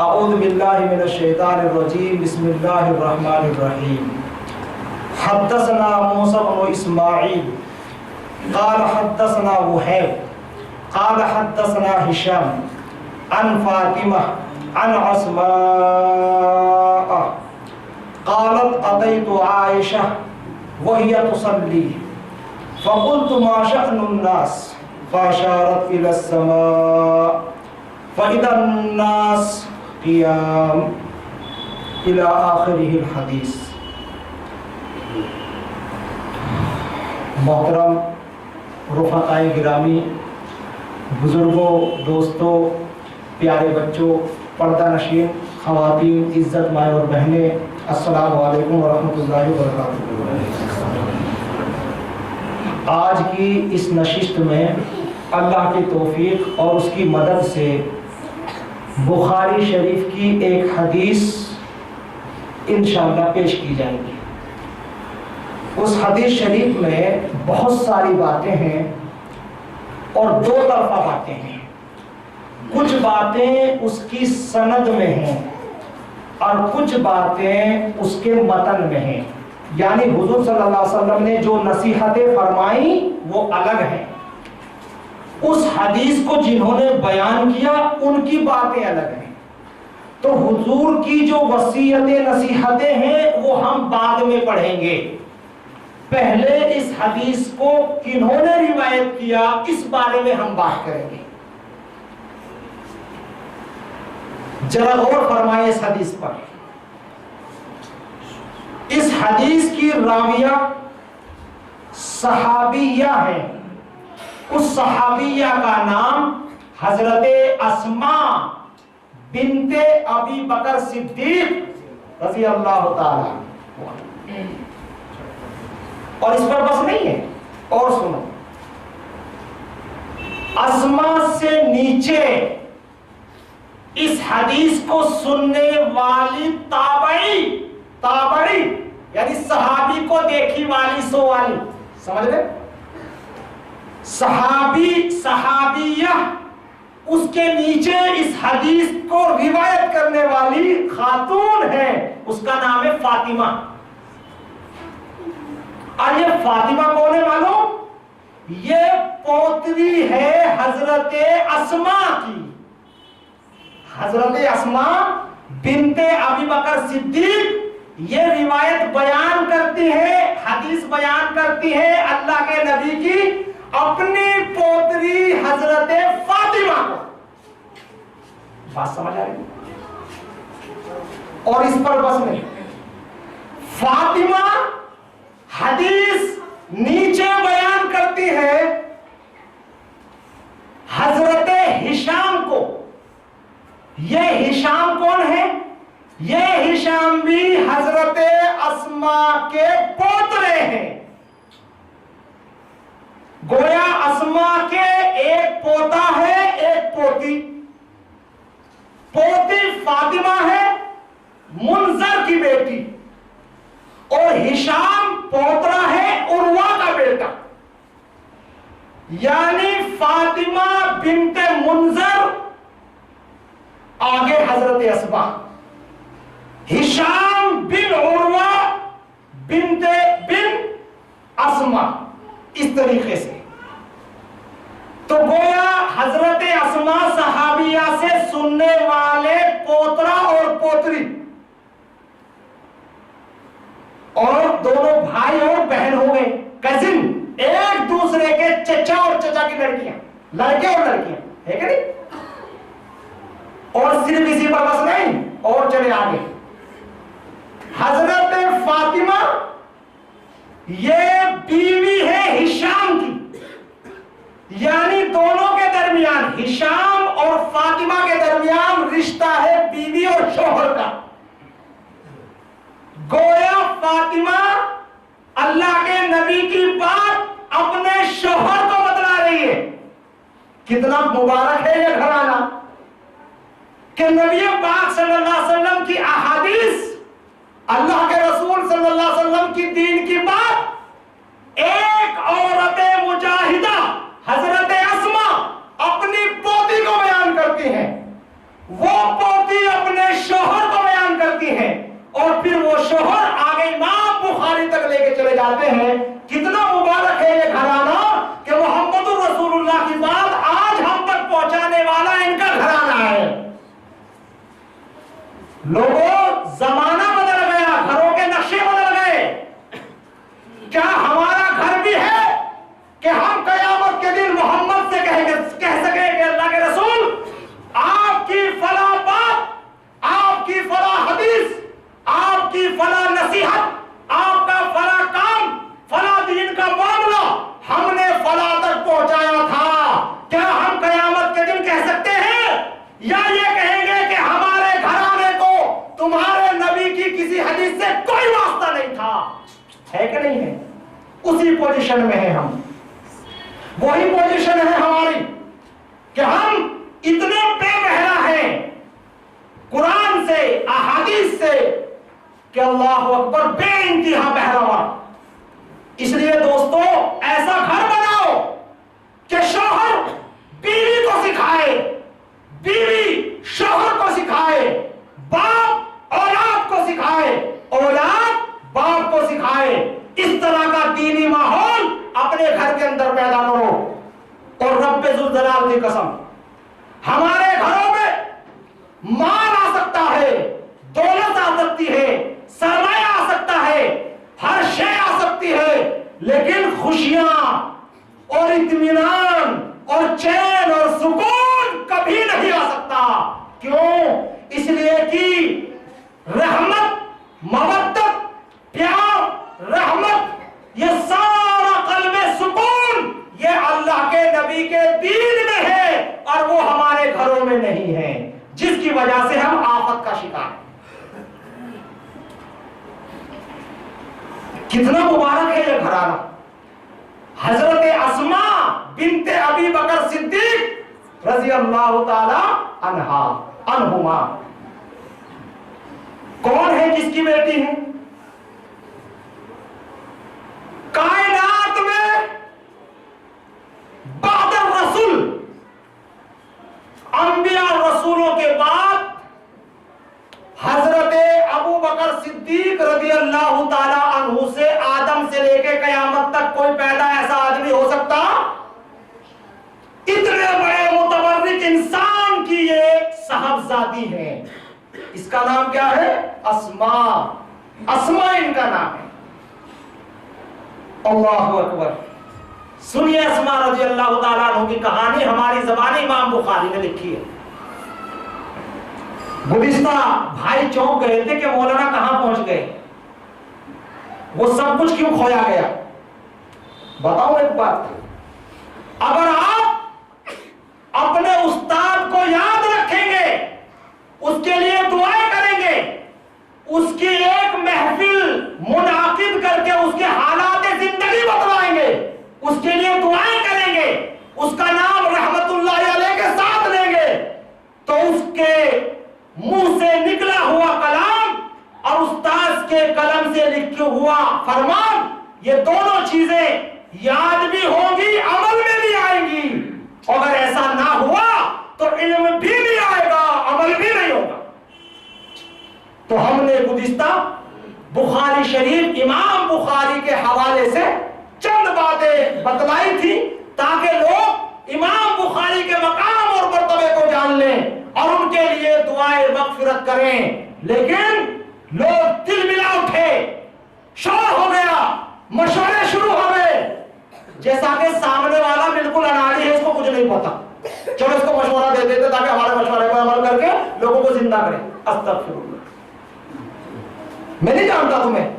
اعوذ باللہ من الشیطان الرجیم بسم اللہ الرحمن الرحیم حدثنا موسیٰ بن اسماعیل قال حدثنا وہیب قال حدثنا ہشام عن فاطمہ عن اسماء قالت اتیت عائشہ وہی تصلی فقلت ما شأن الناس فاشارت الى السماء فإذا الناس قیام الى آخرہ الحدیث۔ محترم رفقائے گرامی، بزرگوں، دوستوں، پیارے بچوں، پردہ نشین خواتین، عزت مائیں اور بہنیں، السلام علیکم ورحمۃ اللہ وبرکاتہ۔ آج کی اس نشست میں اللہ کی توفیق اور اس کی مدد سے بخاری شریف کی ایک حدیث انشاءاللہ پیش کی جائے گی۔ اس حدیث شریف میں بہت ساری باتیں ہیں اور دو طرفہ باتیں ہیں۔ کچھ باتیں اس کی سند میں ہیں اور کچھ باتیں اس کے متن میں ہیں، یعنی حضور صلی اللہ علیہ وسلم نے جو نصیحتیں فرمائیں وہ الگ ہیں، اس حدیث کو جنہوں نے بیان کیا ان کی باتیں الگ ہیں۔ تو حضور کی جو وصیتیں نصیحتیں ہیں وہ ہم بعد میں پڑھیں گے، پہلے اس حدیث کو کنہوں نے روایت کیا اس بارے میں ہم بات کریں گے۔ ذرا غور فرمائیں اس حدیث پر۔ اس حدیث کی راویہ صحابیہ ہے، اس صحابیہ کا نام حضرت اسماء بنت ابی بکر صدیق رضی اللہ تعالی۔ اور اس پر بس نہیں ہے، اور سنو، اسماء سے نیچے اس حدیث کو سننے والی تابعی یعنی صحابی کو دیکھی والی سو والی، سمجھ گئے؟ صحابیہ اس کے نیچے اس حدیث کو روایت کرنے والی خاتون ہے، اس کا نام ہے فاطمہ۔ اور یہ فاطمہ کون ہے معلوم؟ یہ پوتری ہے حضرت اسماء کی، حضرت اسماء بنت ابی بکر صدیق۔ یہ روایت بیان کرتی ہے، حدیث بیان کرتی ہے اللہ کے نبی کی اپنی پوتری حضرت فاطمہ کو۔ بات سمجھ آ رہی؟ اور اس پر بس نہیں، فاطمہ حدیث نیچے بیان کرتی ہے حضرت ہشام کو۔ یہ ہشام کون ہے؟ یہ ہشام بھی حضرت اسماء کے پوترے ہیں۔ گویا اسماء کے ایک پوتا ہے ایک پوتی۔ پوتی فاطمہ ہے، منذر کی بیٹی، اور ہشام پوترا ہے عروہ کا بیٹا، یعنی فاطمہ بنت منذر آگے حضرت اسماء، ہشام بن عروہ بن اسماء، اس طریقے سے۔ تو گویا حضرت اسماء صحابیہ سے سننے والے پوترا اور پوتری، اور دونوں بھائی اور بہن ہو گئے، کزن، ایک دوسرے کے چچا اور چچا کی لڑکیاں، لڑکے اور لڑکیاں، ہے کہ نہیں؟ اور صرف اسی پر بس نہیں، اور چلے آگے۔ حضرت فاطمہ یہ بیوی ہے ہشام کی، یعنی دونوں کے درمیان، ہشام اور فاطمہ کے درمیان رشتہ ہے بیوی اور شوہر کا۔ گویا فاطمہ اللہ کے نبی کی بات اپنے شوہر کو بتلا رہی ہے۔ کتنا مبارک ہے یہ گھرانہ کہ نبی پاک صلی اللہ علیہ وسلم کی احادیث، اللہ کے رسول صلی اللہ علیہ وسلم کی دین کی بات ایک عورت مجاہدہ حضرت اسماء اپنی پوتی کو بیان کرتی ہیں، وہ پوتی اپنی شوہر آگے امام بخاری تک لے کے چلے جاتے ہیں کتنا مبارک ہے یہ گھرانہ کہ محمد رسول اللہ کی بات آج ہم تک پہنچانے والا ان کا گھرانہ ہے. لوگوں زمانہ بدل گیا, گھروں کے نقشے بدل گئے. کیا ہمارا گھر بھی ہے کہ ہم قیامت کے دن محمد سے کہہ سکیں کہ اللہ کے رسول آپ کی فلاں بات, آپ کی فلاں حدیث, آپ کی فلاں نصیحت, آپ کا فلاں کام, فلاں دین کا معاملہ ہم نے فلاں تک پہنچایا تھا؟ کیا ہم قیامت کے دن کہہ سکتے ہیں, یا یہ کہیں گے کہ ہمارے گھرانے کو تمہارے نبی کی کسی حدیث سے کوئی واسطہ نہیں تھا؟ ہے کہ نہیں ہے؟ اسی پوزیشن میں ہیں ہم. وہی پوزیشن ہے ہماری کہ ہم اتنے بے بہرا ہیں قرآن سے, احادیث سے, کہ اللہ اکبر, بے انتہا بہرا. اس لیے دوستو ایسا گھر بناؤ کہ شوہر بیوی کو سکھائے, بیوی شوہر کو سکھائے, باپ اولاد کو سکھائے, اولاد باپ کو سکھائے. اس طرح کا دینی ماحول اپنے گھر کے اندر پیدا کرو. اور رب ذوالجلال کی قسم, ہمارے گھروں میں مال آ سکتا ہے, دولت آ سکتی ہے, سرمایہ آ سکتا ہے, ہر شے آ سکتی ہے, لیکن خوشیاں اور اطمینان اور چین اور سکون کبھی نہیں آ سکتا. کیوں؟ اس لیے کہ رحمت, مودت, پیار, رحمت, یہ سارا قلب سکون یہ اللہ کے نبی کے دین میں ہے, اور وہ ہمارے گھروں میں نہیں ہے, جس کی وجہ سے ہم آفت کا شکار ہیں. کتنا مبارک ہے یہ گھرانہ. حضرت اسماء بنت ابی بکر صدیق رضی اللہ تعالی عنہما کون ہے, کس کی بیٹی ہے؟ کائنات میں بعد الرسول, انبیاء رسولوں کے بعد حضرت ابو بکر صدیق رضی اللہ تعالی عنہ سے آدم سے لے کے قیامت تک کوئی پیدا ایسا آدمی ہو سکتا؟ اتنے بڑے متبرک انسان کی یہ صاحبزادی ہے. اس کا نام کیا ہے؟ اسماء. اسماء ان کا نام ہے. اللہ اکبر. سنیے اسماء رضی اللہ تعالیٰ عنہ کی کہانی ہماری زبان امام بخاری نے لکھی ہے. گزشتہ بھائی چونک گئے تھے کہ مولانا کہاں پہنچ گئے, وہ سب کچھ کیوں کھویا گیا. بتاؤ ایک بات, اگر آپ اپنے استاد کو یاد رکھیں گے, اس کے لیے دعائیں کریں گے, اس کی ایک محفل منعقد کر کے اس کے حالات زندگی بتلائیں گے, اس کے لیے دعائیں کریں گے, اس کا نام رحمت اللہ علیہ کے ساتھ لیں گے, تو اس کے منہ سے نکلا ہوا کلام اور استاد کے قلم سے لکھا ہوا فرمان, یہ دونوں چیزیں یاد بھی ہوں گی, عمل میں بھی آئیں گی. اگر ایسا نہ ہوا تو علم بھی نہیں آئے گا, عمل بھی نہیں ہوگا. تو ہم نے گزشتہ بخاری شریف امام بخاری کے حوالے سے چند باتیں بتلائی تھی تاکہ لوگ امام بخاری کے مقام اور مرتبے کو جان لیں اور ان کے لیے دعائیں مغفرت کریں. لیکن لوگ دل ملا اٹھے, شور ہو گیا, مشورے شروع ہو گئے, جیسا کہ سامنے والا بالکل اناڑی ہے, اس کو کچھ نہیں پتا, چلو اس کو مشورہ دے دیتے تاکہ ہمارے مشورے پر عمل کر کے لوگوں کو زندہ کرے. استغفراللہ. میں نہیں جانتا تمہیں,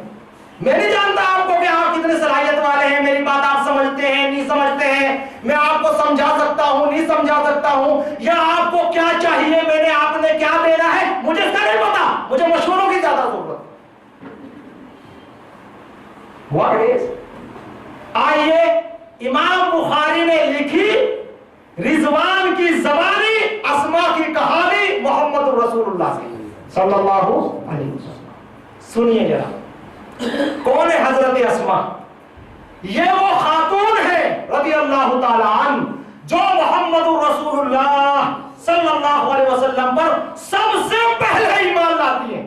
میں نہیں جانتا آپ کو کہ آپ کتنے صلاحیت والے ہیں, میری بات آپ سمجھتے ہیں نہیں سمجھتے ہیں, میں آپ کو سمجھا سکتا ہوں نہیں سمجھا سکتا ہوں, یا آپ کو کیا چاہیے, میں نے آپ نے کیا دینا ہے, مجھے اس کا نہیں پتا, مجھے مشوروں کی زیادہ ضرورت. آئیے امام بخاری نے لکھی رضوان کی زبانی اسماء کی کہانی محمد رسول اللہ صلی اللہ علیہ وسلم. سنیے ذرا, کون ہے حضرت اسماء؟ یہ وہ خاتون ہے رضی اللہ تعالی عنہ جو محمد رسول اللہ صلی اللہ علیہ وسلم پر سب سے پہلے ایمان لاتی ہیں.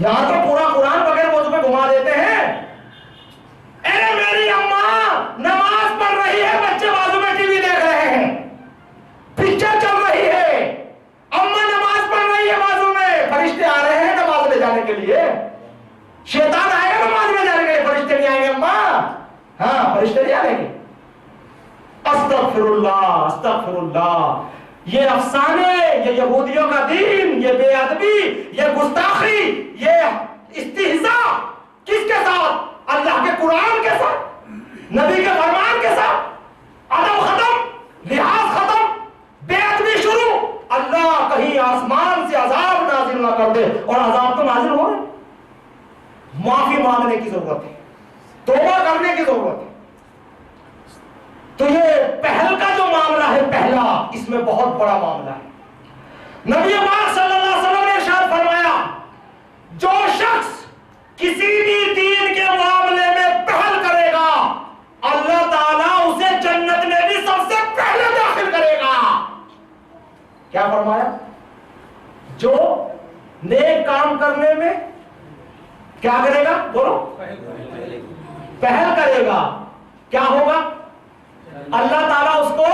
یہاں تو پورا قرآن بغیر وضو پہ گھما دیتے ہیں. ارے میری اماں نماز پڑھ رہی ہے، بچے بازو میں ٹی وی دیکھ رہے ہیں، پکچر چل رہی ہے، اماں نماز پڑھ رہی ہے، بازو میں فرشتے آ رہے ہیں نماز لے جانے کے لیے. شیطان آئے گا نماز میں جانے کے لیے، فرشتے نہیں آئیں گے اماں. ہاں فرشتے نہیں آئیں گے. استغفر اللہ استغفر اللہ. یہ افسانے، یہ یہودیوں کا دین، یہ بے ادبی، یہ گستاخی، یہ استہزاء کس کے ساتھ؟ اللہ کے قرآن کے ساتھ، نبی کے فرمان کے ساتھ. ادب ختم، لحاظ ختم، بے ادبی شروع. اللہ کہیں آسمان سے عذاب نازل نہ کر دے، اور عذاب تو نازل ہو رہے. معافی مانگنے کی ضرورت ہے، توبہ کرنے کی ضرورت ہے. تو یہ پہل کا جو معاملہ ہے، پہلا اس میں بہت بڑا معاملہ ہے. نبی پاک صلی اللہ علیہ وسلم نے ارشاد فرمایا، جو شخص کسی بھی دین کے معاملے میں پہل کرے گا، اللہ تعالیٰ اسے جنت میں بھی سب سے پہلے داخل کرے گا. کیا فرمایا؟ جو نیک کام کرنے میں کیا کرے گا؟ بولو، پہل کرے گا، کیا ہوگا؟ اللہ تعالیٰ اس کو